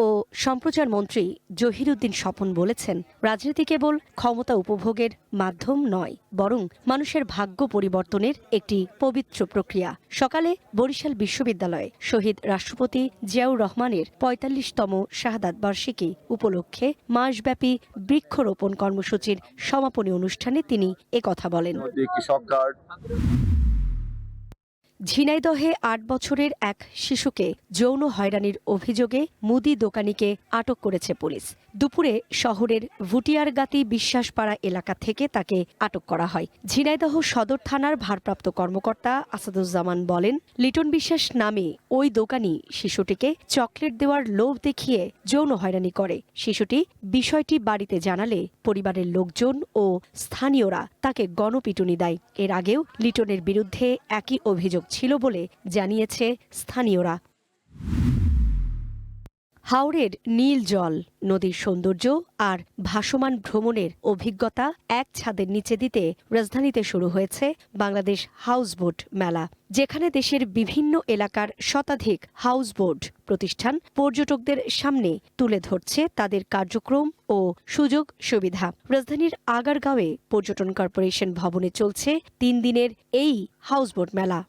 ও সম্প্রচার মন্ত্রী জহিরুদ্দিন স্বপন বলেছেন, রাজনীতি কেবল ক্ষমতা উপভোগের মাধ্যম নয়, বরং মানুষের ভাগ্য পরিবর্তনের একটি পবিত্র প্রক্রিয়া। সকালে বরিশাল বিশ্ববিদ্যালয়ে শহীদ রাষ্ট্রপতি জিয়াউর রহমানের ৪৫তম শাহাদাত বার্ষিকী উপলক্ষে মাসব্যাপী বৃক্ষরোপণ কর্মসূচির সমাপনী অনুষ্ঠানে তিনি একথা বলেন। ঝিনাইদহে ৮ বছরের এক শিশুকে যৌন হয়রানির অভিযোগে মুদি দোকানিকে আটক করেছে পুলিশ। দুপুরে শহরের ভুটিয়ারগাতি বিশ্বাসপাড়া এলাকা থেকে তাকে আটক করা হয়। ঝিনাইদহ সদর থানার ভারপ্রাপ্ত কর্মকর্তা আসাদুজ্জামান বলেন, লিটন বিশ্বাস নামে ওই দোকানি শিশুটিকে চকলেট দেওয়ার লোভ দেখিয়ে যৌন হয়রানি করে। শিশুটি বিষয়টি বাড়িতে জানালে পরিবারের লোকজন ও স্থানীয়রা তাকে গণপিটুনি দেয়। এর আগেও লিটনের বিরুদ্ধে একই অভিযোগ ছিল বলে জানিয়েছে স্থানীয়রা। হাওরের নীল জল, নদীর সৌন্দর্য আর ভাসমান ভ্রমণের অভিজ্ঞতা এক ছাদের নিচে দিতে রাজধানীতে শুরু হয়েছে বাংলাদেশ হাউসবোট মেলা, যেখানে দেশের বিভিন্ন এলাকার শতাধিক হাউসবোট প্রতিষ্ঠান পর্যটকদের সামনে তুলে ধরছে তাদের কার্যক্রম ও সুযোগ সুবিধা। রাজধানীর আগারগাঁওয়ে পর্যটন কর্পোরেশন ভবনে চলছে 3 দিনের এই হাউসবোট মেলা।